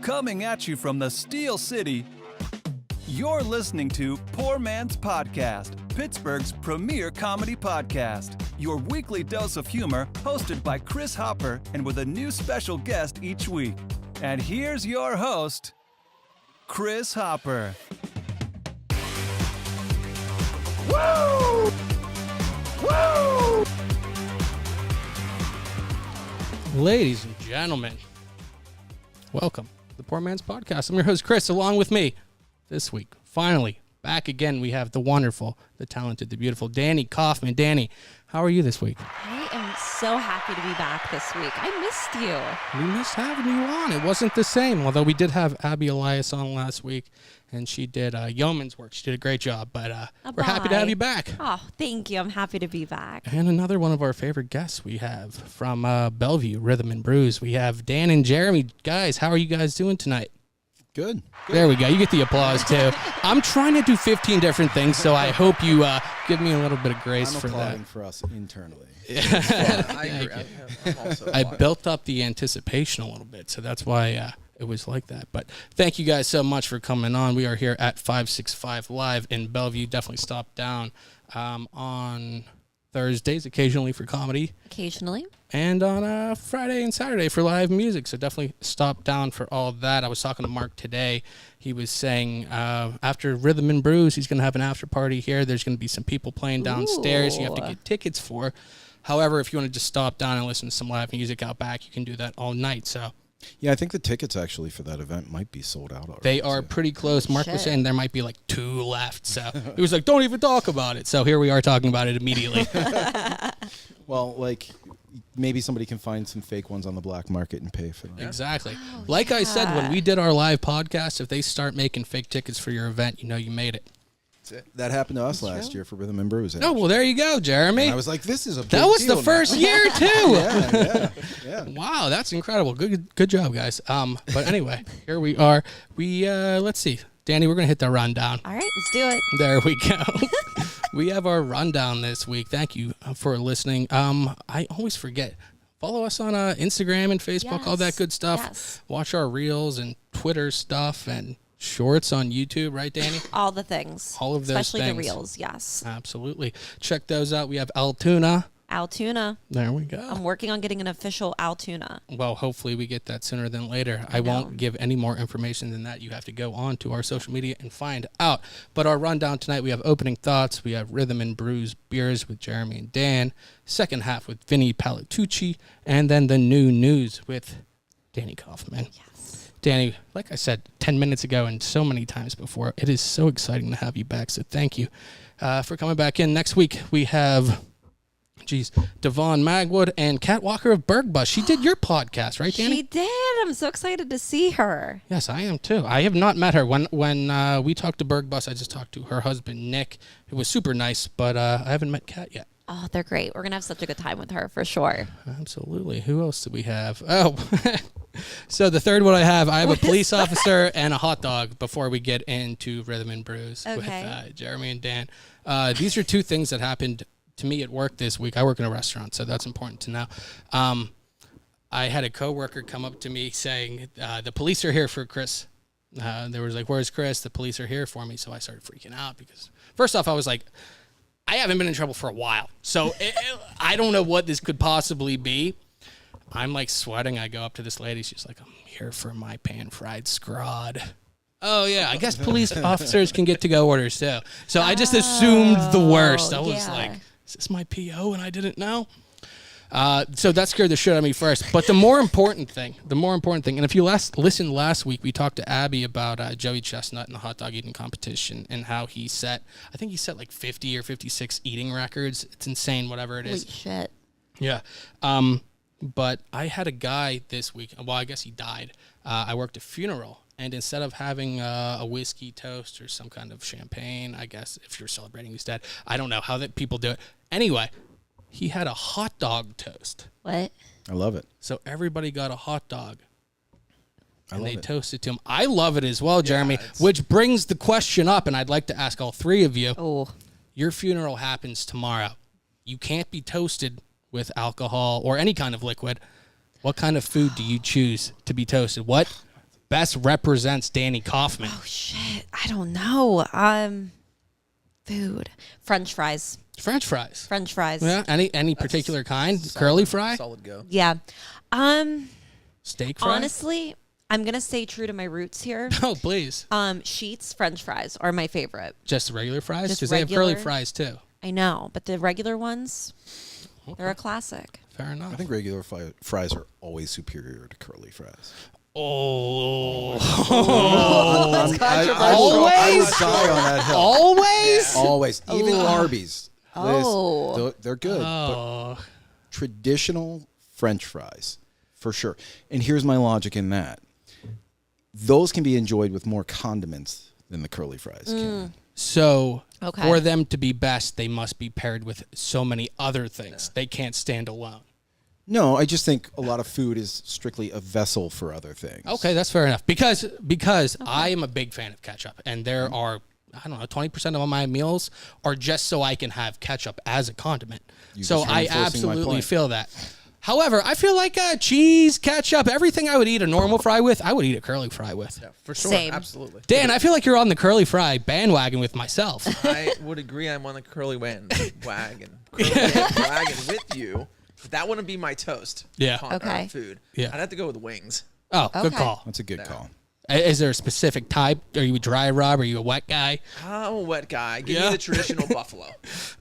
Coming at you from the Steel City, you're listening to Poor Man's Podcast, Pittsburgh's premier comedy podcast. Your weekly dose of humor, hosted by Chris Hopper and with a new special guest each week. And here's your host, Chris Hopper. Woo! Woo! Ladies and gentlemen, welcome to the Poor Man's Podcast. I'm your host, Chris. Along with me this week, finally, back again, we have the wonderful, the talented, the beautiful Danny Kaufman. Danny, how are you this week? I am so happy to be back this week. I missed you. We missed having you on. It wasn't the same, although we did have Abby Elias on last week, and she did yeoman's work. She did a great job, but we're happy to have you back. Oh, thank you. I'm happy to be back. And another one of our favorite guests we have from Bellevue, Rhythm and Brews. We have Dan and Jeremy. Guys, how are you guys doing tonight? Good. There we go. You get the applause, too. I'm trying to do 15 different things, so I hope you give me a little bit of grace for that. I'm applauding for us internally. I agree. I built up the anticipation a little bit, so that's why it was like that. But thank you guys so much for coming on. We are here at 565 Live in Bellevue. Definitely stop down on Thursdays occasionally for comedy. Occasionally. And on Friday and Saturday for live music. So definitely stop down for all that. I was talking to Mark today. He was saying after Rhythm and Brews, he's going to have an after party here. There's going to be some people playing downstairs. You have to get tickets for. However, if you want to just stop down and listen to some live music out back, you can do that all night. So yeah, I think the tickets actually for that event might be sold out already. they are pretty close. Mark was saying there might be like 2 left. So he was like, don't even talk about it. So here we are talking about it immediately. Well, like maybe somebody can find some fake ones on the black market and pay for them. Exactly. Oh, like I said, when we did our live podcast, if they start making fake tickets for your event, you know you made it. That happened to us last year for Rhythm and Brews. Oh, well, there you go, Jeremy. And I was like, this is a big that was deal the first year, too. yeah. Wow, that's incredible. Good job, guys. But anyway, here we are. We let's see. Danny, we're going to hit the rundown. All right, let's do it. There we go. We have our rundown this week. Thank you for listening. I always forget. Follow us on Instagram and Facebook, all that good stuff. Yes. Watch our reels and Twitter stuff and shorts on YouTube, right, Danny? All the things. All of those Especially things. the reels, yes. Absolutely. Check those out. We have Altoona. Altoona. There we go. I'm working on getting an official Altoona. Well, hopefully we get that sooner than later. I won't give any more information than that. You have to go on to our social media and find out. But our rundown tonight, we have opening thoughts. We have Rhythm and Brews beers with Jeremy and Dan. Second half with Vinny Palatucci. And then the new news with Danny Kaufman. Yes. Danny, like I said 10 minutes ago and so many times before, it is so exciting to have you back. So thank you for coming back in. Next week, we have... Devon Magwood and Kat Walker of Bergbus. She did your podcast, right, Danny? She did. I'm so excited to see her. Yes, I am too. I have not met her. When we talked to Bergbus, I just talked to her husband, Nick. It was super nice, but I haven't met Kat yet. Oh, they're great. We're going to have such a good time with her for sure. Absolutely. Who else do we have? Oh, so the third one I have a police officer and a hot dog before we get into Rhythm and Brews with Jeremy and Dan. These are 2 things that happened to me at work this week. I work in a restaurant, so that's important to know. I had a coworker come up to me saying, the police are here for Chris. They were like, where's Chris? The police are here for me. So I started freaking out because first off, I was like, I haven't been in trouble for a while. So I don't know what this could possibly be. I'm like sweating. I go up to this lady. She's like, I'm here for my pan-fried scrod. Oh, yeah. I guess police officers can get to-go orders, too. So I just assumed the worst. I was like, is this my PO and I didn't know? So that scared the shit out of me first. But the more important thing, and if you listened last week, we talked to Abby about Joey Chestnut and the hot dog eating competition and how I think he set like 50 or 56 eating records. It's insane, whatever it is. Holy shit. Yeah. But I had a guy this week. Well, I guess he died. I worked a funeral. And instead of having a whiskey toast or some kind of champagne, I guess if you're celebrating he's dead, I don't know how that people do it. Anyway, he had a hot dog toast. What? I love it. So everybody got a hot dog. And they it. toasted to him. I love it as well, Jeremy, which brings the question up, and I'd like to ask all 3 of you. Oh. Your funeral happens tomorrow. You can't be toasted with alcohol or any kind of liquid. What kind of food do you choose to be toasted? What best represents Danny Kaufman? Oh shit, I don't know. Food. French fries. French fries. French fries. Yeah. Any particular kind? Curly fry? Solid go. Yeah. Steak fry? Honestly, I'm gonna stay true to my roots here. Oh, please. Sheets French fries are my favorite. Just regular fries? Just Because they have curly regular? fries too. I know, but the regular ones, they're a classic. Fair enough. I think regular fries are always superior to curly fries. Oh. I would die on that hill. Always? Always. Even Arby's. Oh. They're good. Oh. But traditional French fries, for sure. And here's my logic in that. Those can be enjoyed with more condiments than the curly fries can. So, Okay. for them to be best, they must be paired with so many other things. They can't stand alone. No, I just think a lot of food is strictly a vessel for other things. Okay, that's fair enough. Because I am a big fan of ketchup, and there are, I don't know, 20% of my meals are just so I can have ketchup as a condiment. So just I reinforcing my absolutely point. feel that. However, I feel like cheese, ketchup, everything I would eat a normal fry with, I would eat a curly fry with. Yeah, for sure. Same. Absolutely. Dan, I feel like you're on the curly fry bandwagon with myself. I would agree. I'm on the curly wagon with you. But that wouldn't be my toast. Yeah. Okay. Food. Yeah. I'd have to go with wings. Oh, good Okay. call. That's a good call. Is there a specific type? Are you a dry rub? Are you a wet guy? I'm a wet guy. Give Yeah. me the traditional buffalo.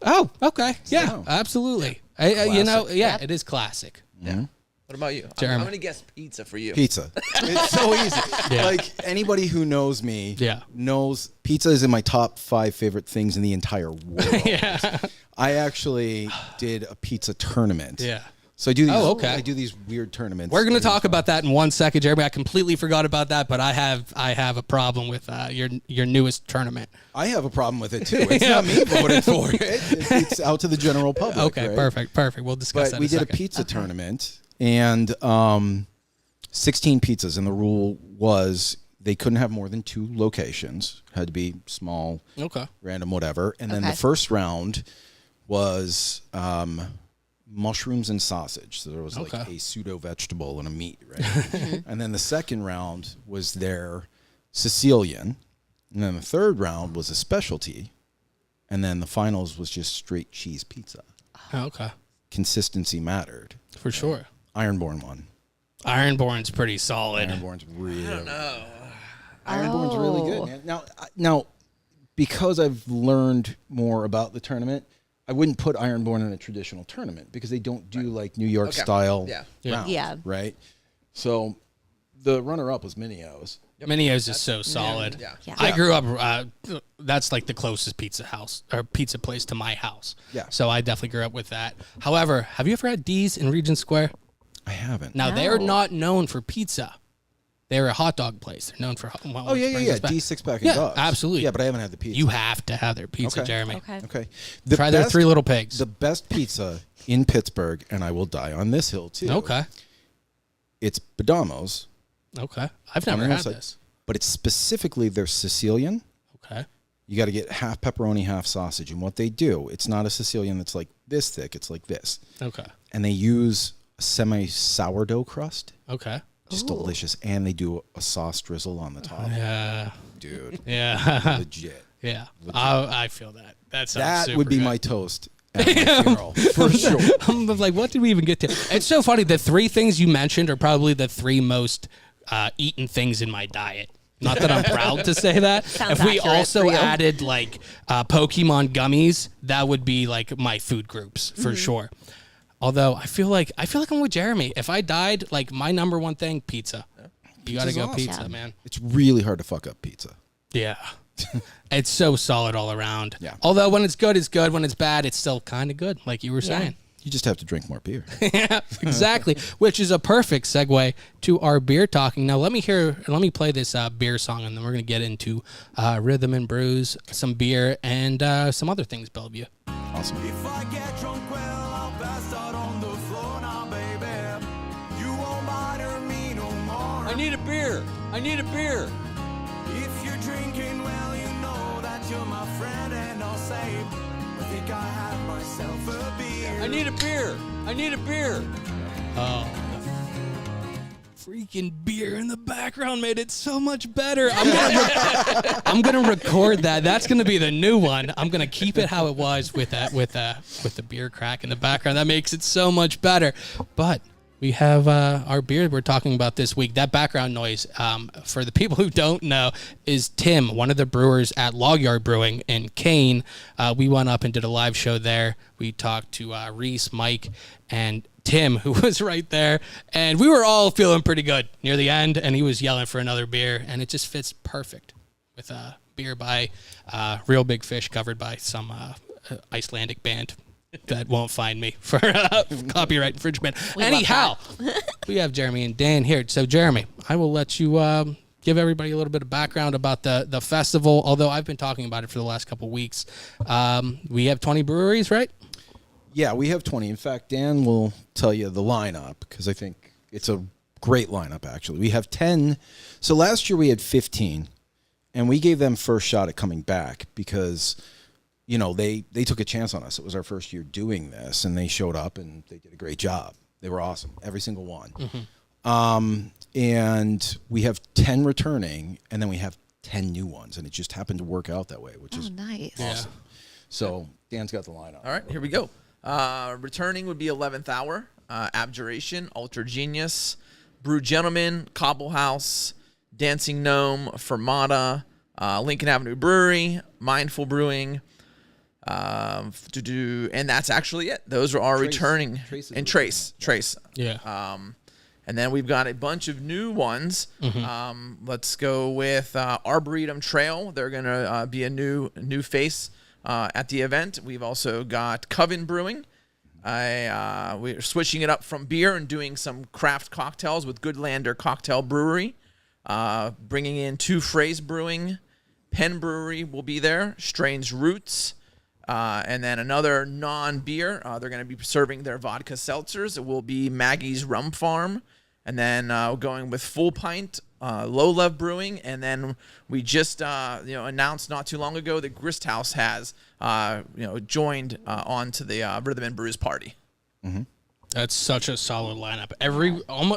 Oh, okay. Yeah, Oh. absolutely. It is classic. Yeah. What about you? Jeremy. I'm going to guess pizza for you. Pizza. It's so easy. Yeah. Like anybody who knows me Yeah. knows pizza is in my top 5 favorite things in the entire world. Yeah. I actually did a pizza tournament. Yeah. So I do these. Oh, okay. I do these weird tournaments. We're going to talk about that in 1 second, Jeremy. I completely forgot about that, but I have a problem with your newest tournament. I have a problem with it too. It's not me voting for it. It's out to the general public. Okay, right? perfect. We'll discuss But that we in a did a second. pizza tournament, and 16 pizzas, and the rule was they couldn't have more than 2 locations. Had to be small, Okay. random, whatever. And then Okay. the first round was mushrooms and sausage. So there was like Okay. a pseudo vegetable and a meat, right? And then the second round was their Sicilian. And then the third round was a specialty. And then the finals was just straight cheese pizza. Okay. Consistency mattered. For sure. Ironborn won. Ironborn's pretty solid. Ironborn's really I don't know. Ironborn's really good, man. Now, because I've learned more about the tournament, I wouldn't put Ironborn in a traditional tournament because they don't do like New York Okay. style Yeah. rounds, Yeah. right? So the runner-up was Minio's. Minio's is so solid. Yeah. Yeah. I grew up. That's like the closest pizza place to my house. Yeah. So I definitely grew up with that. However, have you ever had D's in Regent Square? I haven't. Now they're No. not known for pizza. They're a hot dog place. They're known for. Well, Oh, which yeah. brings us back. D six-pack Yeah, and dogs. absolutely. Yeah, but I haven't had the pizza. You have to have their pizza, Okay. Jeremy. Okay. Okay. Try their Three Little Pigs. The best pizza in Pittsburgh, and I will die on this hill too. Okay. It's Bedamo's, Okay. I've never On the had side. this. but it's specifically their Sicilian. Okay. You got to get half pepperoni, half sausage. And what they do, it's not a Sicilian that's like this thick. It's like this. Okay. And they use a semi-sourdough crust. Okay. Just delicious. And they do a sauce drizzle on the top. Yeah. Dude, Yeah. legit. Yeah. I feel that. That sounds That super would be good. my toast at my funeral, for sure. I'm like, what did we even get to? It's so funny. The 3 things you mentioned are probably the 3 most eaten things in my diet. Not that I'm proud to say that. Sounds If we accurate also for you. added like Pokemon gummies, that would be like my food groups for sure. Although I feel like I'm with Jeremy. If I died, like my number one thing, pizza. You got to Pizza's go awesome. pizza, Yeah. man. It's really hard to fuck up pizza. Yeah. It's so solid all around. Yeah. Although when it's good, it's good. When it's bad, it's still kind of good, like you were saying. You just have to drink more beer. Yeah, exactly. Which is a perfect segue to our beer talking. Now, let me play this beer song, and then we're going to get into rhythm and brews, some beer, and some other things, Bellevue. Awesome. If I get drunk, well, I'll pass out on the floor now, baby. You won't bother me no more. I need a beer. I need a beer. If you're drinking, well, you know that you're my friend and I'll say, I think I have myself a beer. I need a beer. I need a beer. Oh, freaking beer in the background made it so much better. I'm gonna record that. That's gonna be the new one. I'm gonna keep it how it was with the beer crack in the background. That makes it so much better. But we have our beer we're talking about this week. That background noise, for the people who don't know, is Tim, one of the brewers at Log Yard Brewing in Kane. We went up and did a live show there. We talked to Reese, Mike, and Tim, who was right there. And we were all feeling pretty good near the end, and he was yelling for another beer, and it just fits perfect with a beer by Real Big Fish, covered by some Icelandic band that won't find me for copyright infringement. Anyhow, we have Jeremy and Dan here. So, Jeremy, I will let you give everybody a little bit of background about the festival, although I've been talking about it for the last couple of weeks. We have 20 breweries, right? Yeah, we have 20. In fact, Dan will tell you the lineup because I think it's a great lineup, actually. We have 10. So last year we had 15, and we gave them first shot at coming back because – you know, they took a chance on us. It was our first year doing this, and they showed up, and they did a great job. They were awesome, every single one. Mm-hmm. And we have 10 returning, and then we have 10 new ones, and it just happened to work out that way, which is nice. awesome. Yeah. So Dan's got the lineup. All right, here we go. Returning would be 11th Hour, Abjuration, Ultra Genius, Brew Gentleman, Cobble House, Dancing Gnome, Fermata, Lincoln Avenue Brewery, Mindful Brewing, and that's actually it. Those are our returning. Trace. Yeah. And then we've got a bunch of new ones. Mm-hmm. Let's go with Arboretum Trail. They're going to be a new face at the event. We've also got Coven Brewing. We're switching it up from beer and doing some craft cocktails with Goodlander Cocktail Brewery. Bringing in Two Phrase Brewing. Penn Brewery will be there. Strange Roots. And then another non-beer, they're going to be serving their vodka seltzers. It will be Maggie's Rum Farm. And then going with Full Pint, Low Lev Brewing. And then we just announced not too long ago that Grist House has joined onto the Rhythm and Brews party. Mm-hmm. That's such a solid lineup.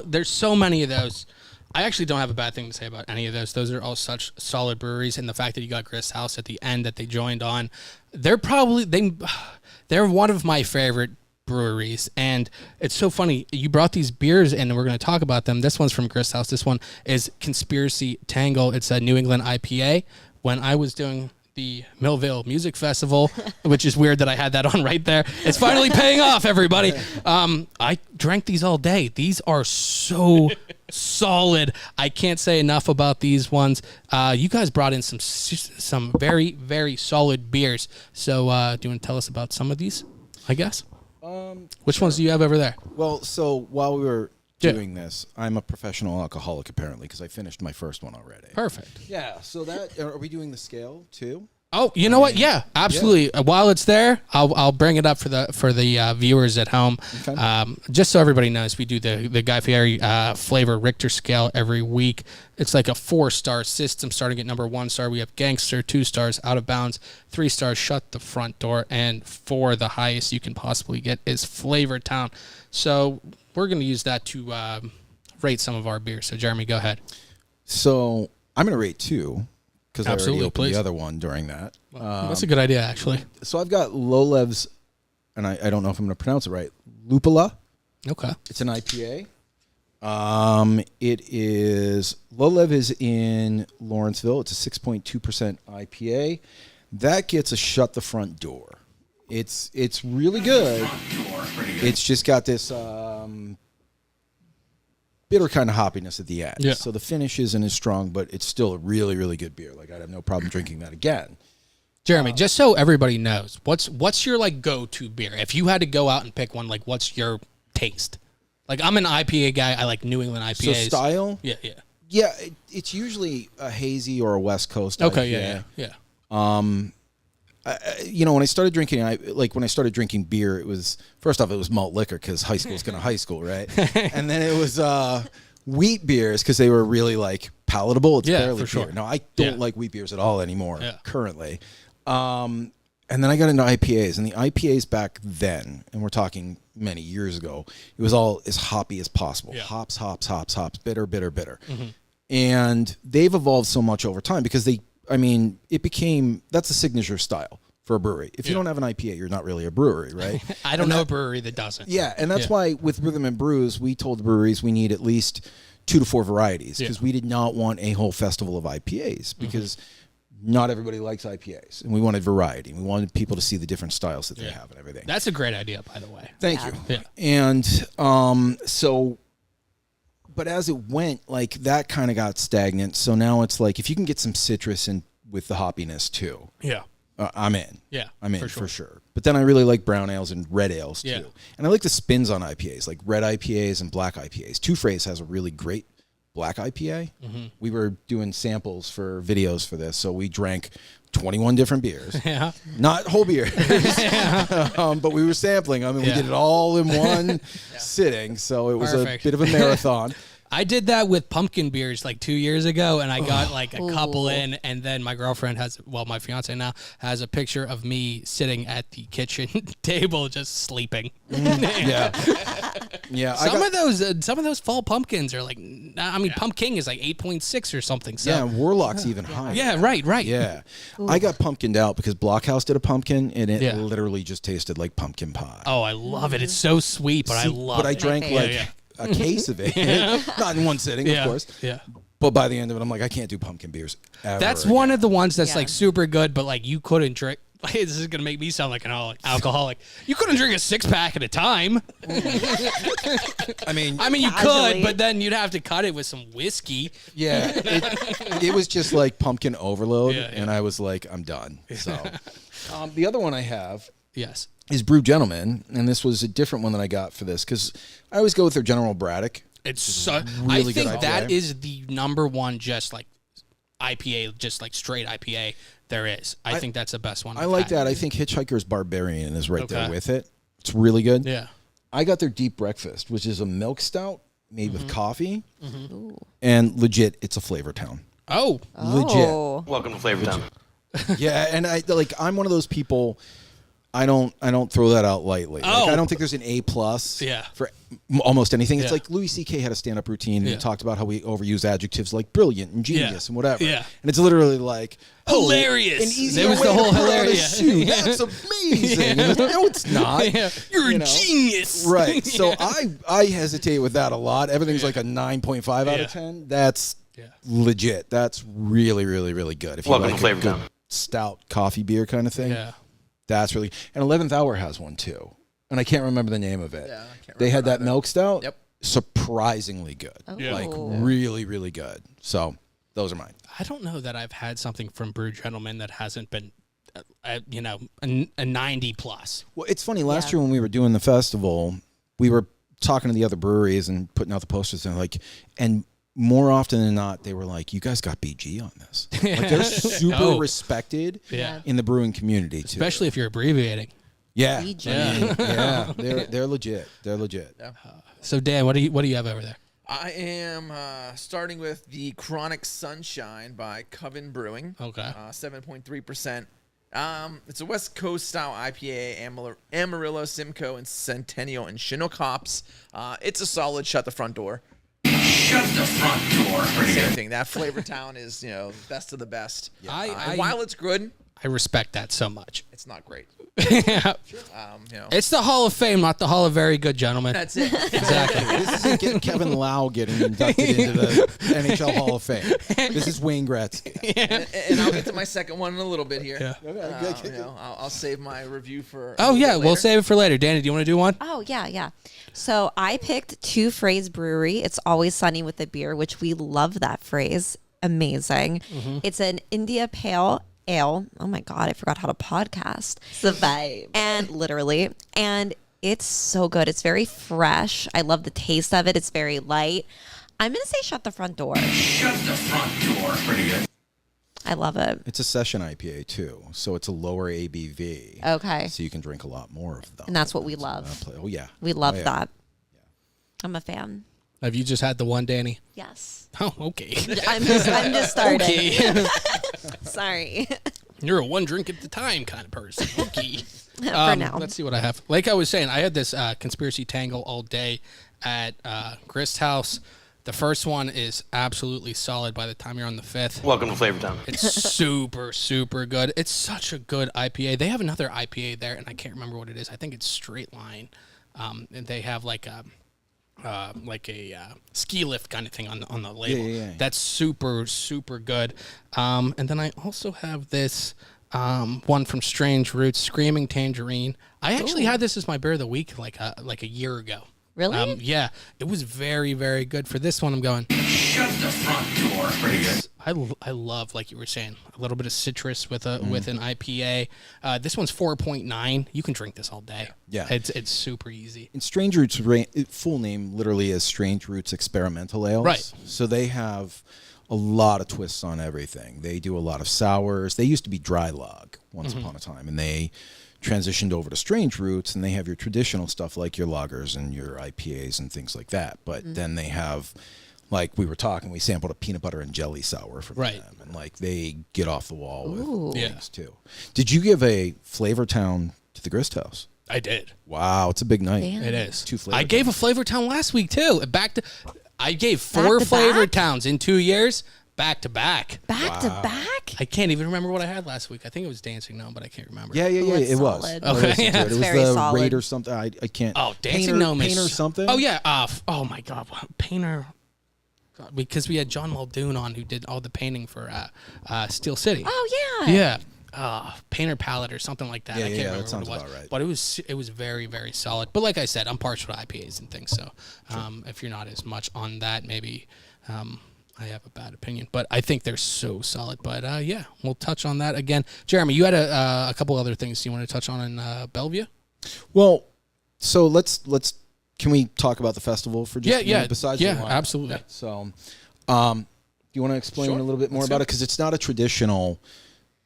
There's so many of those. I actually don't have a bad thing to say about any of those. Those are all such solid breweries, and the fact that you got Grist House at the end that they joined on, they're one of my favorite breweries. And it's so funny. You brought these beers in, and we're going to talk about them. This one's from Grist House. This one is Conspiracy Tangle. It's a New England IPA. When I was doing the Millville Music Festival, which is weird that I had that on right there. It's finally paying off, everybody. I drank these all day. These are so solid. I can't say enough about these ones. You guys brought in some very, very solid beers. So do you want to tell us about some of these, I guess? Which ones do you have over there? Well, so while we were doing this, I'm a professional alcoholic apparently because I finished my first one already. Perfect. Yeah. So are we doing the scale too? Oh, you know what? Yeah, absolutely. Yeah. While it's there, I'll bring it up for the viewers at home. Okay. Just so everybody knows, we do the Guy Fieri flavor Richter scale every week. It's like a 4-star system. Starting at number 1 star, we have Gangster. 2 stars, Out of Bounds. 3 stars, Shut the Front Door. And 4, the highest you can possibly get, is Flavor Town. So we're going to use that to rate some of our beers. So Jeremy, go ahead. So I'm going to rate 2. Because I already opened the other one during that. That's a good idea, actually. So I've got Low Lev's, and I don't know if I'm going to pronounce it right, Lupula. Okay. It's an IPA. It is, Low Lev is in Lawrenceville. It's a 6.2% IPA. That gets a Shut the Front Door. It's really good. It's just got this bitter kind of hoppiness at the end. Yeah. So the finish isn't as strong, but it's still a really, really good beer. Like I'd have no problem drinking that again. Jeremy, just so everybody knows, what's your like go-to beer? If you had to go out and pick one, like what's your taste? Like I'm an IPA guy. I like New England IPAs. So style? Yeah. Yeah, it's usually a hazy or a West Coast IPA. Okay, yeah. When I started drinking beer, it was, first off, it was malt liquor because high school's kind of high school, right? And then it was wheat beers because they were really like palatable. It's barely for sure. beer. Now I don't like wheat beers at all anymore currently. And And then I got into IPAs, and the IPAs back then, and we're talking many years ago, it was all as hoppy as possible. Yeah. Hops, bitter, bitter, bitter. And they've evolved so much over time because that's a signature style for a brewery. If you don't have an IPA, you're not really a brewery, right? I don't know a brewery that doesn't. Yeah, and that's why with Rhythm and Brews, we told the breweries we need at least 2 to 4 varieties because we did not want a whole festival of IPAs because not everybody likes IPAs, and we wanted variety. We wanted people to see the different styles that they have and everything. That's a great idea, by the way. Thank you. Yeah. And but as it went, like that kind of got stagnant. So now it's like if you can get some citrus in with the hoppiness too. Yeah. I'm in. Yeah, I'm in for sure. But then I really like brown ales and red ales too. Yeah. And I like the spins on IPAs, like red IPAs and black IPAs. Two Phrase has a really great black IPA. We were doing samples for videos for this, so we drank 21 different beers. Yeah. Not whole beers, but we were sampling them, and we did it all in one sitting, so it was Perfect. a bit of a marathon. I did that with pumpkin beers like 2 years ago, and I got like a couple in, and then my girlfriend my fiance now, has a picture of me sitting at the kitchen table just sleeping. Yeah. Some of those fall pumpkins are like, Pump King is like 8.6 or something. So. Yeah, Warlock's even higher. Yeah, right. Yeah. I got pumpkined out because Blockhouse did a pumpkin, and it literally just tasted like pumpkin pie. Oh, I love it. It's so sweet, but I love it. But I drank a case of it. Not in one sitting, of course. Yeah. But by the end of it, I'm like, I can't do pumpkin beers ever That's again. one of the ones that's like super good, but like you couldn't drink. Like, this is gonna make me sound like an alcoholic. You couldn't drink a 6-pack at a time. I mean, you could, but then you'd have to cut it with some whiskey. Yeah, it was just like pumpkin overload, and I was like, I'm done. So, the other one I have is Brew Gentleman, and this was a different one that I got for this because I always go with their General Braddock. It's so. Really I think good that IPA. is the number one, just like IPA, just like straight IPA there is. I think that's the best one. I like that. I think Hitchhiker's Barbarian is right there with it. It's really good. Yeah. I got their Deep Breakfast, which is a milk stout made with coffee, and legit, it's a Flavor Town. Oh, legit. Welcome to Flavor Town. Yeah, and I'm one of those people. I don't throw that out lightly. Like, I don't think there's an A+ for almost anything. It's like Louis C.K. had a stand-up routine, and he talked about how we overuse adjectives like brilliant and genius and whatever. Yeah. And it's literally like hilarious. An easy There was way the whole to put on a hilarious. shoe. That's amazing. And no, it's not. You're a genius. Right. So I hesitate with that a lot. Everything's like a 9.5 out of 10. That's legit. That's really, really, really good. If you Welcome like to Flavor a good Town. stout coffee beer kind of thing. Yeah. That's really, and 11th Hour has one too, and I can't remember the name of it. Yeah, I can't They had remember that either. milk stout. Yep. Surprisingly good. Yeah. Like really, really good. So those are mine. I don't know that I've had something from Brew Gentleman that hasn't been, a 90+. Well, it's funny. Last year when we were doing the festival, we were talking to the other breweries and putting out the posters, and more often than not, they were like, "You guys got BG on this." Like they're super respected in the brewing community too. Especially if you're abbreviating. Yeah, BG. they're legit. They're legit. Yeah. So Dan, what do you have over there? I am starting with the Chronic Sunshine by Coven Brewing. Okay. 7.3%. It's a West Coast style IPA, Amarillo, Simcoe, and Centennial and Chinook hops. It's a solid shut the front door. Shut the front door. Pretty Same good. thing. That Flavor Town is, best of the best. I- While it's good, I respect that so much. it's not great. It's the Hall of Fame, not the Hall of Very Good Gentlemen. That's it. Exactly. This isn't getting Kevin Lau getting inducted into the NHL Hall of Fame. This is Wayne Gretzky. and I'll get to my second one in a little bit here. Yeah. I'll save my review for. Oh yeah, we'll save it for later. Danny, do you want to do one? Oh, yeah. So I picked Two Phrase Brewery. It's Always Sunny with the Beer, which we love that phrase. Amazing. It's an India Pale Ale. Oh my God, I forgot how to podcast. It's the vibe. And literally. And it's so good. It's very fresh. I love the taste of it. It's very light. I'm going to say shut the front door. Shut the front door. Pretty good. I love it. It's a session IPA too, so it's a lower ABV. Okay. So you can drink a lot more of them. And that's what we love. Oh yeah. We love Oh, yeah. that. I'm a fan. Have you just had the one, Danny? Yes. Oh, okay. I'm just starting. Okay. Sorry. You're a one drink at a time kind of person. Okay. For now. Let's see what I have. Like I was saying, I had this conspiracy tangle all day at Grist's house. The first one is absolutely solid by the time you're on the fifth. Welcome to Flavor Town. It's super, super good. It's such a good IPA. They have another IPA there, and I can't remember what it is. I think it's Straight Line. And they have like a ski lift kind of thing on the label. Yeah. That's super, super good. And then I also have this one from Strange Roots, Screaming Tangerine. I actually had this as my beer of the week like a year ago. Really? Yeah, it was very, very good. For this one, I'm going. Shut the front door. Pretty good. I love, like you were saying, a little bit of citrus with an IPA. This one's 4.9. You can drink this all day. Yeah. It's super easy. And Strange Roots, full name literally is Strange Roots Experimental Ales. Right. So they have a lot of twists on everything. They do a lot of sours. They used to be dry log once upon a time, and they transitioned over to Strange Roots, and they have your traditional stuff like your lagers and your IPAs and things like that. But then they have, like we were talking, we sampled a peanut butter and jelly sour from them, and like they get off the wall with things too. Did you give a Flavor Town to the Grist House? I did. Wow, it's a big night. Damn. It is. 2 Flavor I gave a Towns. Flavor Town last week too. I gave 4 to Flavor back? Towns in 2 years, back to back. Back to back? I can't even remember what I had last week. I think it was Dancing Gnome, but I can't remember. Yeah, it's it was. solid. Okay, Listen to yeah. it. It was Very the solid. Raid or something. I can't. Oh, Dancing Painter, Gnome is Painter something. Oh yeah. Oh my God, Painter. God, because we had John Muldoon on who did all the painting for Steel City. Oh, yeah. Yeah. Painter palette or something like that. Yeah, I can't yeah, remember that sounds what it was. about right. But it was very, very solid. But like I said, I'm partial to IPAs and things. So if you're not as much on that, maybe I have a bad opinion. But I think they're so solid. But yeah, we'll touch on that again. Jeremy, you had a couple other things you want to touch on in Bellevue? Well, so let's. Can we talk about the festival for just a minute? Besides the wine? absolutely. So, do you want to explain Sure. a little bit more Let's about go. it? Because it's not a traditional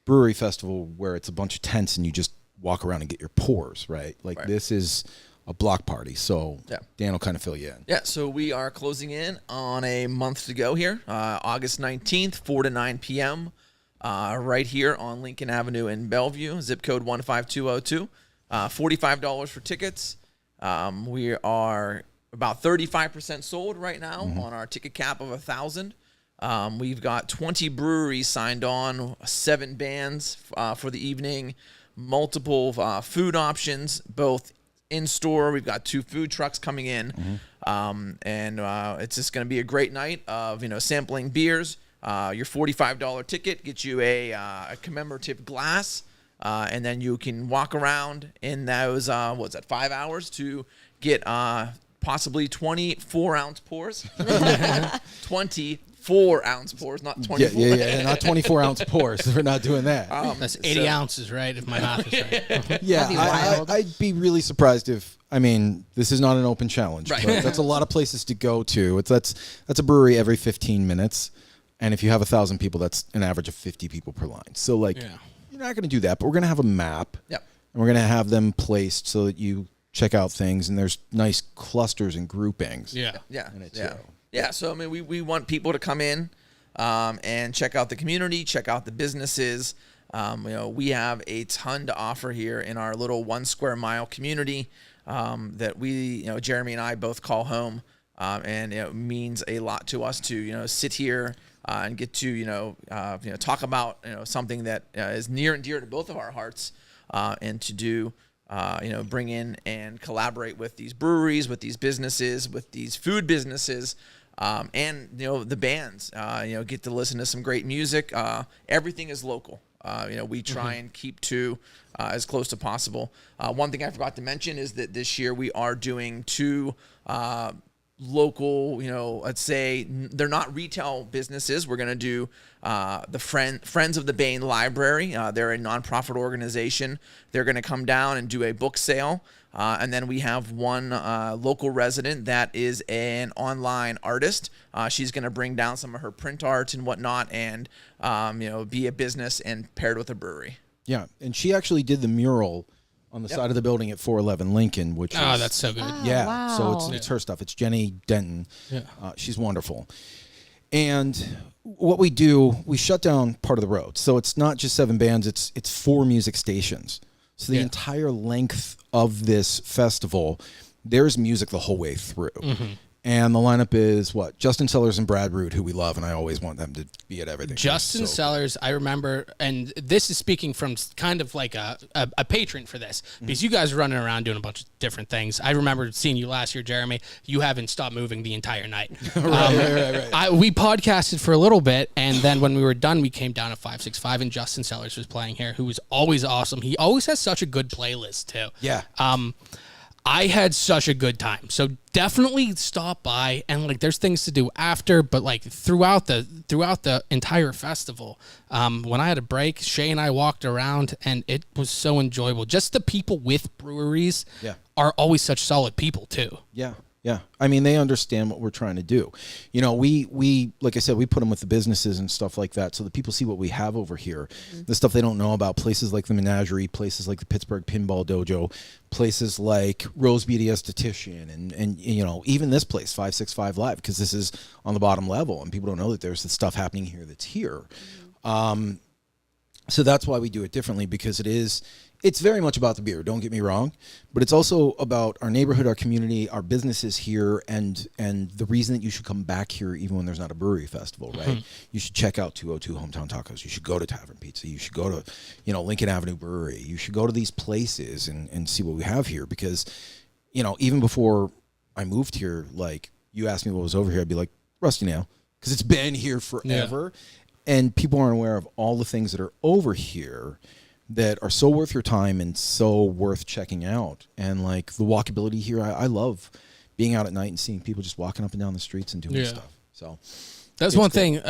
brewery festival where it's a bunch of tents and you just walk around and get your pours, right? Like this is a block party. So Dan will kind of fill you in. Yeah, so we are closing in on a month to go here, August 19th, 4 to 9 p.m., right here on Lincoln Avenue in Bellevue, zip code 15202. $45 for tickets. We are about 35% sold right now on our ticket cap of 1,000. We've got 20 breweries signed on, 7 bands for the evening, multiple food options, both in store. We've got 2 food trucks coming in, and it's just going to be a great night of sampling beers. Your $45 ticket gets you a commemorative glass, and then you can walk around in those 5 hours to get possibly 24-ounce pours. 24-ounce pours, not 24. Yeah, not 24-ounce pours. We're not doing that. That's 80 ounces, right? If my math is right. Yeah, That'd be wild. I'd be really surprised if, this is not an open challenge, Right. but that's a lot of places to go to. That's a brewery every 15 minutes, and if you have 1,000 people, that's an average of 50 people per line. So, you're not going to do that, but we're going to have a map, Yep. and we're going to have them placed so that you check out things, and there's nice clusters and groupings. Yeah. in it, too. Yeah, so we want people to come in and check out the community, check out the businesses. We have a ton to offer here in our little 1 square mile community that we, Jeremy and I both call home, and it means a lot to us to sit here and get to talk about something that is near and dear to both of our hearts, and to do. Bring in and collaborate with these breweries, with these businesses, with these food businesses, and the bands. Get to listen to some great music. Everything is local. We try and keep to as close to possible. One thing I forgot to mention is that this year we are doing 2 local, let's say they're not retail businesses. We're going to do the Friends of the Bain Library. They're a nonprofit organization. They're going to come down and do a book sale. And then we have one local resident that is an online artist. She's going to bring down some of her print art and whatnot and, be a business and paired with a brewery. Yeah, and she actually did the mural on the side of the building at 411 Lincoln, which is, Oh, that's so good. yeah. wow. So it's her stuff. It's Jenny Denton. Yeah. She's wonderful. And what we do, we shut down part of the road. So it's not just 7 bands, it's 4 music stations. So the entire length of this festival, there's music the whole way through. And the lineup is what? Justin Sellers and Brad Root, who we love, and I always want them to be at everything. Justin Sellers, I remember, and this is speaking from kind of like a patron for this, because you guys are running around doing a bunch of different things. I remember seeing you last year, Jeremy. You haven't stopped moving the entire night. Right. We podcasted for a little bit, and then when we were done, we came down at 565, and Justin Sellers was playing here, who was always awesome. He always has such a good playlist, too. Yeah. I had such a good time. So definitely stop by, and like there's things to do after, but like throughout the entire festival. When I had a break, Shay and I walked around, and it was so enjoyable. Just the people with breweries are always such solid people too. Yeah. Yeah. I mean, they understand what we're trying to do. You know, we like I said, we put them with the businesses and stuff like that so that people see what we have over here. The stuff they don't know about, places like the Menagerie, places like the Pittsburgh Pinball Dojo, places like Rose Beauty Esthetician, and you know, even this place, 565 Live, because this is on the bottom level and people don't know that there's the stuff happening here that's here. So that's why we do it differently, because it's very much about the beer, don't get me wrong, but it's also about our neighborhood, our community, our businesses here, and the reason that you should come back here even when there's not a brewery festival, right? You should check out 202 Hometown Tacos. You should go to Tavern Pizza. You should go to, you know, Lincoln Avenue Brewery. You should go to these places and see what we have here, because, you know, even before I moved here, like, you asked me what was over here, I'd be like, Rusty Nail, because it's been here forever, and people aren't aware of all the things that are over here that are so worth your time and so worth checking out. And like the walkability here, I love being out at night and seeing people just walking up and down the streets and doing stuff. So that's one thing.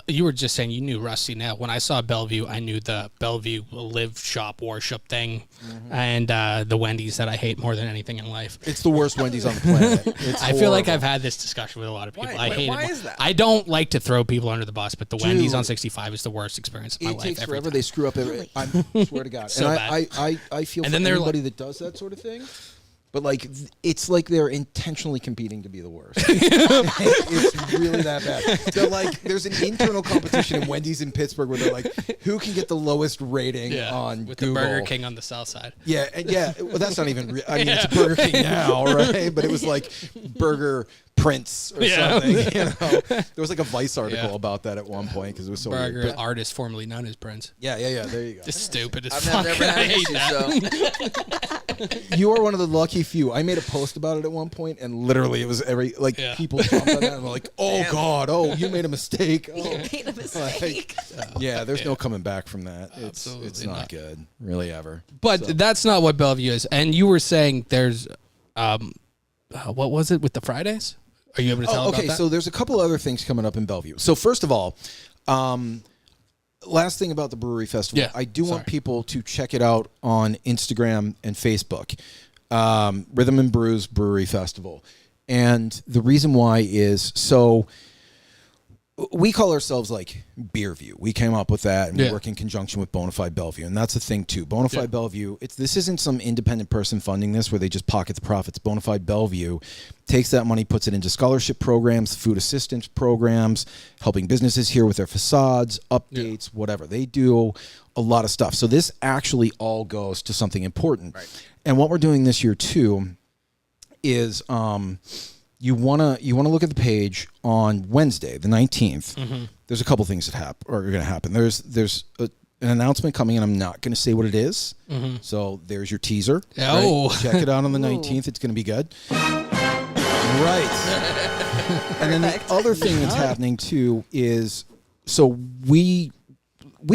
You were just saying you knew Rusty Nail. When I saw Bellevue, I knew the Bellevue Live Shop Worship thing, and the Wendy's that I hate more than anything in life. It's the worst Wendy's on the planet. It's I feel like I've had this discussion with a lot of people. I hate why it. Is that? I don't like to throw people under the bus, but the Wendy's on 65 is the worst experience of my life. It takes forever. Time. They screw up every. I swear to God. So and bad. I feel and for then anybody that does that sort of thing. But like, it's like they're intentionally competing to be the worst. It's really that bad. They're like, there's an internal competition in Wendy's in Pittsburgh where they're like, who can get the lowest rating on with Google? the Burger King on the south side. Yeah, well, that's not even. I mean, it's a Burger King now, right? But it was like Burger Prince or something. You know, there was like a Vice article about that at one point because it was so Burger weird. artist formerly known as Prince. Yeah. There you go. Just stupid as I've fuck. never I had hate it, that. so. You are one of the lucky few. I made a post about it at one point, and literally it was people jumped on that and were like, "Oh God, oh you made a mistake." Oh. You made a mistake. There's no coming back from that. It's not not. good, really ever. But that's not what Bellevue is. And you were saying there's, what was it with the Fridays? Are you able to tell about that? So there's a couple other things coming up in Bellevue. So first of all, last thing about the brewery festival, I do want people to check it out on Instagram and Facebook. Rhythm and Brews Brewery Festival. And the reason why is, so we call ourselves like Beerview. We came up with that, and we work in conjunction with Bonafide Bellevue, and that's the thing too. Bonafide Bellevue, this isn't some independent person funding this where they just pocket the profits. Bonafide Bellevue takes that money, puts it into scholarship programs, food assistance programs, helping businesses here with their facades, updates, whatever. They do a lot of stuff. So this actually all goes to something important. Right. And what we're doing this year too is you wanna look at the page on Wednesday, the 19th. Mm-hmm. There's a couple things that are going to happen. There's an announcement coming, and I'm not going to say what it is. Mm-hmm. So there's your teaser. Oh, right? Check it out on the 19th. It's going to be good. Right. And then the other thing that's happening too is, so Dan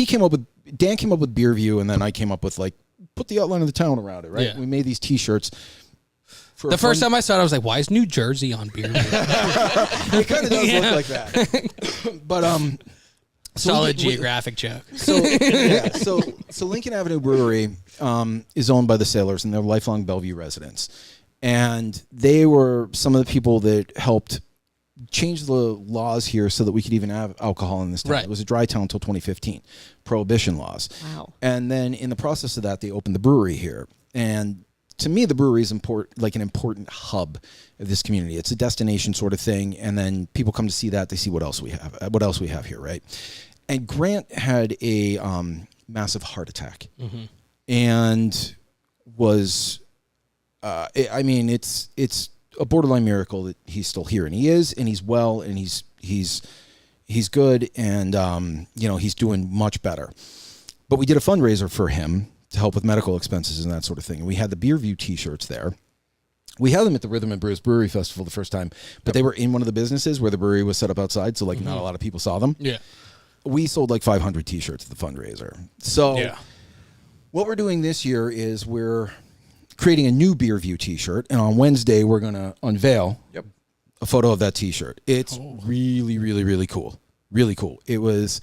came up with Beerview, and then I came up with like put the outline of the town around it. Right. Yeah. We made these T-shirts. The first time I saw it, I was like, "Why is New Jersey on beer?" It kind of does look like that. But solid geographic joke. So Lincoln Avenue Brewery is owned by the Sailors, and they're lifelong Bellevue residents. And they were some of the people that helped change the laws here so that we could even have alcohol in this town. Right. It was a dry town until 2015, prohibition laws. Wow. And then in the process of that, they opened the brewery here. And to me, the brewery is like an important hub of this community. It's a destination sort of thing, and then people come to see that. They see what else we have here, right? And Grant had a massive heart attack, and was, it's a borderline miracle that he's still here, and he is, and he's well, and he's good, and he's doing much better. But we did a fundraiser for him to help with medical expenses and that sort of thing. And we had the Beer View t-shirts there. We had them at the Rhythm and Brews Brewery Festival the first time, but they were in one of the businesses where the brewery was set up outside, so not a lot of people saw them. Yeah. We sold like 500 t-shirts at the fundraiser. So what we're doing this year is we're creating a new Beer View t-shirt, and on Wednesday we're going to unveil a photo of that t-shirt. It's really, really, really cool. Really cool. It was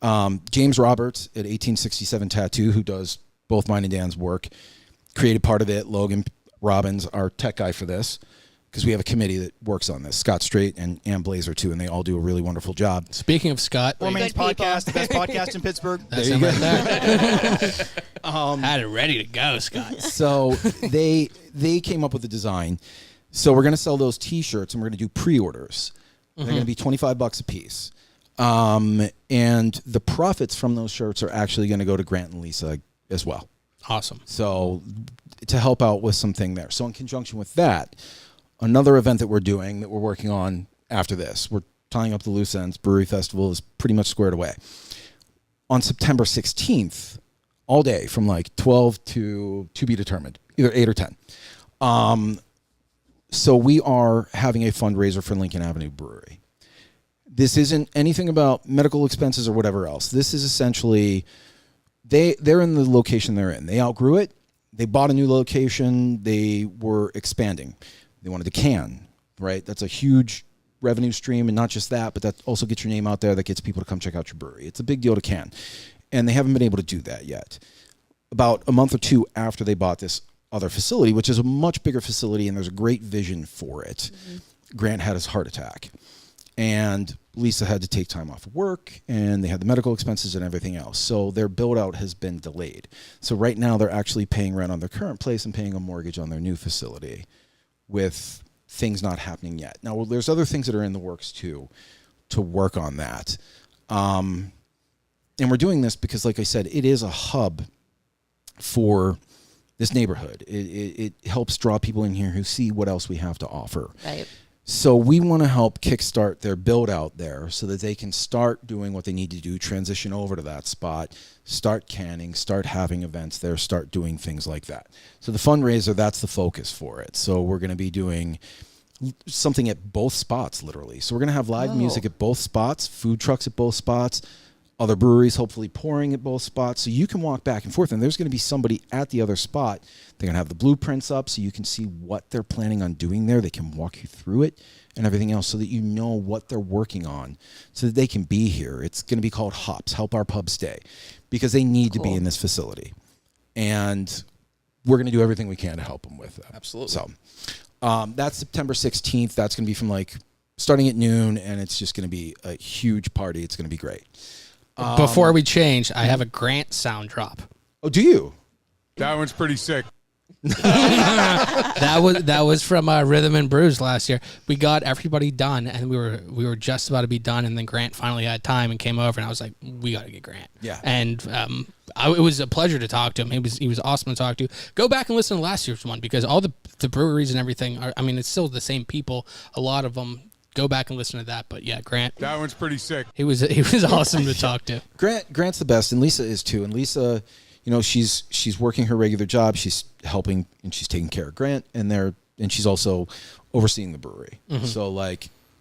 James Roberts at 1867 Tattoo, who does both mine and Dan's work, created part of it. Logan Robbins, our tech guy for this, because we have a committee that works on this. Scott Straight and Ann Blazer, too, and they all do a really wonderful job. Speaking of Scott. Poor Man's Podcast, the best podcast in Pittsburgh. That's him right there. Had it ready to go, Scott. So they came up with a design. So we're going to sell those T-shirts, and we're going to do pre-orders. They're going to be $25 a piece. And the profits from those shirts are actually going to go to Grant and Lisa as well. Awesome. So to help out with something there. So in conjunction with that, another event that we're doing that we're working on after this, we're tying up the loose ends. Brewery Festival is pretty much squared away. On September 16th, all day from like 12 to be determined, either 8 or 10. So we are having a fundraiser for Lincoln Avenue Brewery. This isn't anything about medical expenses or whatever else. This is essentially, they're in the location they're in. They outgrew it. They bought a new location. They were expanding. They wanted to can, right? That's a huge revenue stream, and not just that, but that also gets your name out there. That gets people to come check out your brewery. It's a big deal to can, and they haven't been able to do that yet. About a month or two after they bought this other facility, which is a much bigger facility, and there's a great vision for it, Grant had his heart attack. And Lisa had to take time off of work, and they had the medical expenses and everything else. So their build-out has been delayed. So right now they're actually paying rent on their current place and paying a mortgage on their new facility with things not happening yet. Now, there's other things that are in the works, too, to work on that. And we're doing this because, like I said, it is a hub for this neighborhood. It helps draw people in here who see what else we have to offer. Right. So we want to help kickstart their build out there so that they can start doing what they need to do, transition over to that spot, start canning, start having events there, start doing things like that. So the fundraiser, that's the focus for it. So we're going to be doing something at both spots, literally. So we're going to have live music at both spots, food trucks at both spots, other breweries hopefully pouring at both spots. So you can walk back and forth, and there's going to be somebody at the other spot. They're going to have the blueprints up so you can see what they're planning on doing there. They can walk you through it and everything else so that you know what they're working on so that they can be here. It's going to be called HOPS, Help Our Pub Stay, because they need to be in this facility. And we're going to do everything we can to help them with that. Absolutely. So that's September 16th. That's going to be from starting at noon, and it's just going to be a huge party. It's going to be great. Before we change, I have a Grant sound drop. Oh, do you? That one's pretty sick. That was from Rhythm and Brews last year. We got everybody done, and we were just about to be done, and then Grant finally had time and came over, and I was like, we got to get Grant. Yeah. And it was a pleasure to talk to him. He was awesome to talk to. Go back and listen to last year's one because all the breweries and everything are, it's still the same people. A lot of them. Go back and listen to that. But yeah, Grant. That one's pretty sick. He was awesome to talk to. Grant's the best, and Lisa is too. And Lisa, she's working her regular job. She's helping and she's taking care of Grant, and she's also overseeing the brewery. Mm-hmm. So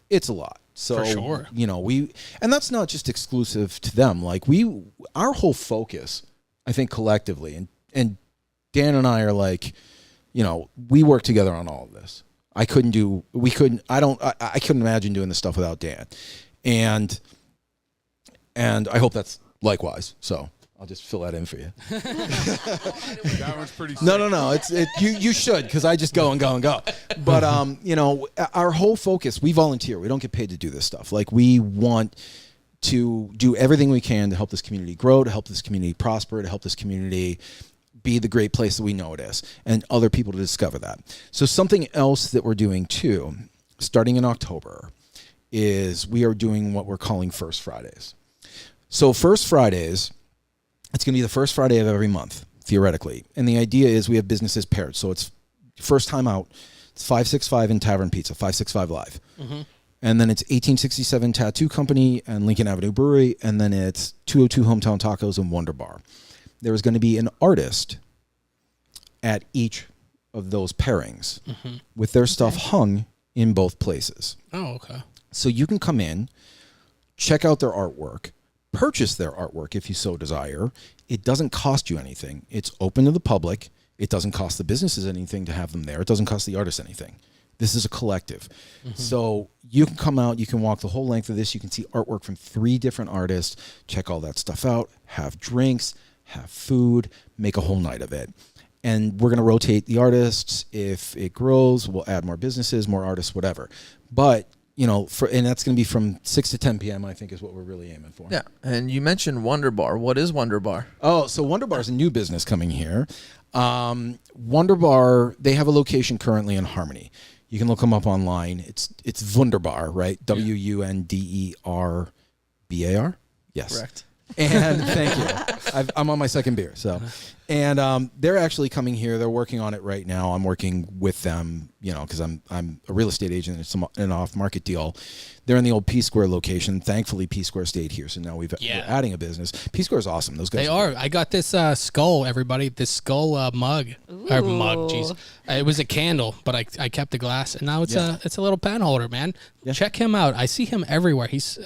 it's a lot. So for sure. And that's not just exclusive to them. Our whole focus, I think collectively, and Dan and I are we work together on all of this. I couldn't imagine doing this stuff without Dan. And I hope that's likewise. So I'll just fill that in for you. That one's pretty sick. No. You should, because I just go and go and go. But our whole focus, we volunteer. We don't get paid to do this stuff. We want to do everything we can to help this community grow, to help this community prosper, to help this community be the great place that we know it is, and other people to discover that. So something else that we're doing too, starting in October, is we are doing what we're calling First Fridays. So First Fridays, it's going to be the first Friday of every month, theoretically. And the idea is we have businesses paired. So it's first time out, it's 565 and Tavern Pizza, 565 Live. Mm-hmm. And then it's 1867 Tattoo Company and Lincoln Avenue Brewery. And then it's 202 Hometown Tacos and Wonder Bar. There is going to be an artist at each of those pairings with their stuff hung in both places. Oh, okay. So you can come in, check out their artwork, purchase their artwork if you so desire. It doesn't cost you anything. It's open to the public. It doesn't cost the businesses anything to have them there. It doesn't cost the artists anything. This is a collective. So you can come out, you can walk the whole length of this. You can see artwork from 3 different artists, check all that stuff out, have drinks, have food, make a whole night of it. And we're going to rotate the artists. If it grows, we'll add more businesses, more artists, whatever. But, you know, and that's going to be from 6 to 10 p.m., I think, is what we're really aiming for. Yeah. And you mentioned Wonder Bar. What is Wonder Bar? Oh, so Wonder Bar is a new business coming here. Wonder Bar, they have a location currently in Harmony. You can look them up online. It's Wunderbar, right? Wunderbar. Yes. Correct. And thank you. I'm on my second beer. So, and they're actually coming here. They're working on it right now. I'm working with them, you know, because I'm a real estate agent. It's an off-market deal. They're in the old P Square location. Thankfully, P Square stayed here, so now we're adding a business. P Square is awesome. Those guys. They are. I got this skull, everybody. This skull mug. Or mug, jeez. It was a candle, but I kept the glass, and now it's a little pen holder, man. Yeah. Check him out. I see him everywhere. He's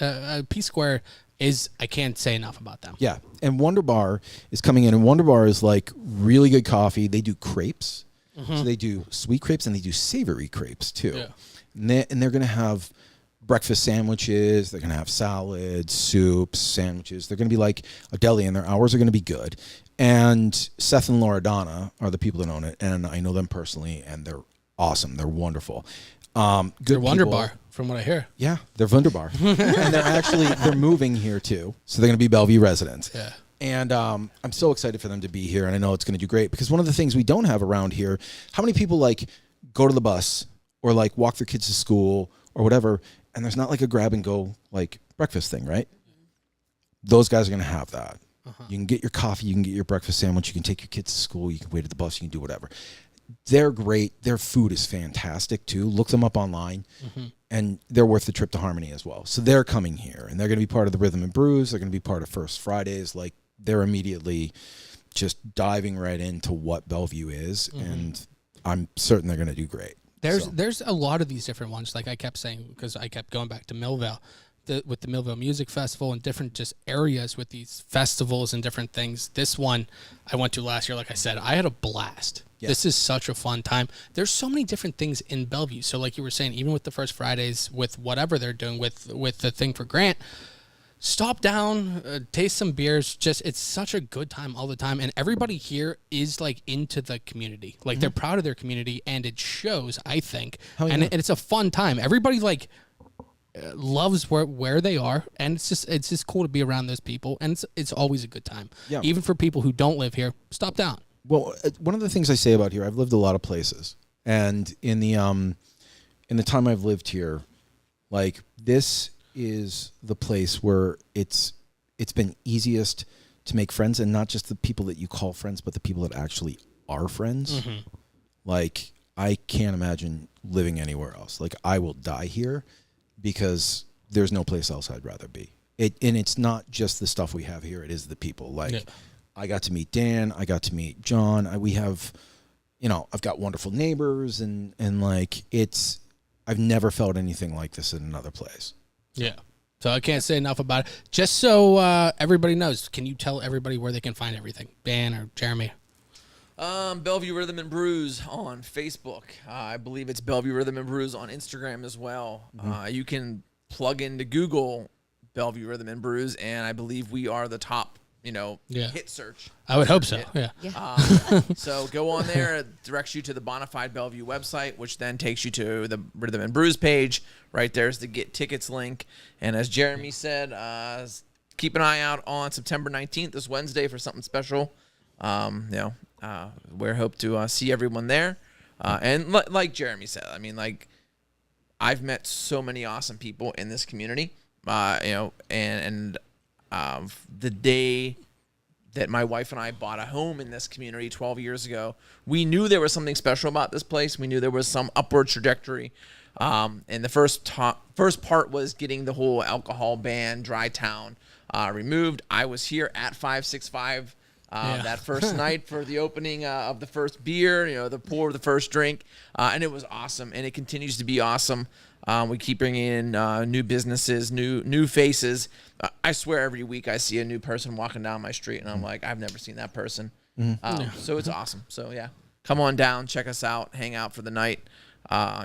P Square. I can't say enough about them. Yeah. And Wonder Bar is coming in, and Wonder Bar is like really good coffee. They do crepes. So they do sweet crepes and they do savory crepes too. Yeah. And they're going to have breakfast sandwiches. They're going to have salads, soups, sandwiches. They're going to be like a deli, and their hours are going to be good. And Seth and Laura Donna are the people that own it, and I know them personally, and they're awesome. They're wonderful. Good they're Wonder people. Bar, from what I hear. Yeah, they're Wunderbar. And they're moving here too. So they're going to be Bellevue residents. Yeah. And I'm so excited for them to be here, and I know it's going to do great, because one of the things we don't have around here, how many people like go to the bus or like walk their kids to school or whatever, and there's not like a grab and go like breakfast thing, right? Those guys are going to have that. You can get your coffee, you can get your breakfast sandwich, you can take your kids to school, you can wait at the bus, you can do whatever. They're great. Their food is fantastic too. Look them up online, and they're worth the trip to Harmony as well. So they're coming here, and they're going to be part of the Rhythm and Brews. They're going to be part of First Fridays. Like, they're immediately just diving right into what Bellevue is, and I'm certain they're going to do great. There's a lot of these different ones, like I kept saying, because I kept going back to Millville. With the Millville Music Festival and different just areas with these festivals and different things. This one I went to last year, like I said, I had a blast. Yeah. This is such a fun time. There's so many different things in Bellevue. So like you were saying, even with the First Fridays, with whatever they're doing with the thing for Grant, stop down, taste some beers. Just, it's such a good time all the time. And everybody here is like into the community. Like they're proud of their community, and it shows, I think. And it's a fun time. Everybody like loves where they are, and it's just cool to be around those people, and it's always a good time. Yeah. Even for people who don't live here, stop down. Well, one of the things I say about here, I've lived a lot of places, and in the time I've lived here, like, this is the place where it's been easiest to make friends, and not just the people that you call friends, but the people that actually are friends. Like, I can't imagine living anywhere else. Like, I will die here, because there's no place else I'd rather be. And it's not just the stuff we have here, it is the people. Like, I got to meet Dan, I got to meet John. We have, I've got wonderful neighbors, and like, I've never felt anything like this in another place. Yeah. So I can't say enough about it. Just so everybody knows, can you tell everybody where they can find everything? Dan or Jeremy? Bellevue Rhythm and Brews on Facebook. I believe it's Bellevue Rhythm and Brews on Instagram as well. You can plug into Google Bellevue Rhythm and Brews, and I believe we are the top, hit search. I would hope so. Yeah. So go on there. It directs you to the Bonafide Bellevue website, which then takes you to the Rhythm and Brews page. Right there's the Get Tickets link. And as Jeremy said, keep an eye out on September 19th, this Wednesday, for something special. we hope to see everyone there. And like Jeremy said, I mean, like, I've met so many awesome people in this community, and the day that my wife and I bought a home in this community 12 years ago, we knew there was something special about this place. We knew there was some upward trajectory. And the first part was getting the whole alcohol ban, Dry Town, removed. I was here at 565 that first night for the opening of the first beer, the pour of the first drink, and it was awesome, and it continues to be awesome. We keep bringing in new businesses, new faces. I swear every week I see a new person walking down my street, and I'm like, I've never seen that person. So it's awesome. So, yeah, come on down, check us out, hang out for the night.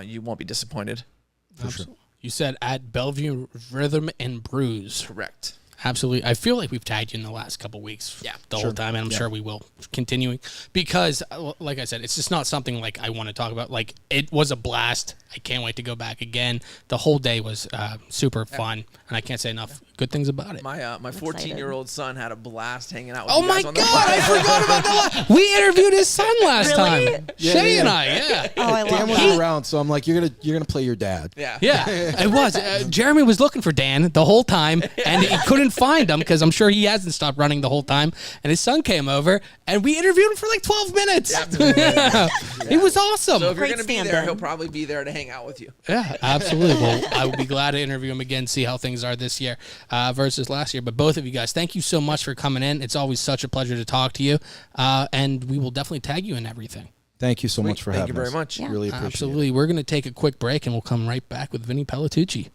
You won't be disappointed. For sure. You said at Bellevue Rhythm and Brews. Correct. Absolutely. I feel like we've tagged you in the last couple weeks whole time, and I'm sure we will continuing because, like I said, it's just not something like I want to talk about. Like, it was a blast. I can't wait to go back again. The whole day was super fun, and I can't say enough good things about it. My 14-year-old son had a blast hanging out with Oh you my guys on God, the I forgot about that. We interviewed his son last time. Shay and I, yeah. Oh, I love Dan that. wasn't around, so I'm like, you're gonna play your dad. Yeah. Yeah, it was. Jeremy was looking for Dan the whole time, and he couldn't find him because I'm sure he hasn't stopped running the whole time. And his son came over, and we interviewed him for like 12 minutes. Yeah. It was awesome. So if you're Great going to be there, stand-in. he'll probably be there to hang out with you. Yeah, absolutely. Well, I will be glad to interview him again, see how things are this year versus last year. But both of you guys, thank you so much for coming in. It's always such a pleasure to talk to you, and we will definitely tag you in everything. Thank you so much for having us. Thank you very much. Really appreciate it. Absolutely. We're going to take a quick break, and we'll come right back with Vinny Palatucci.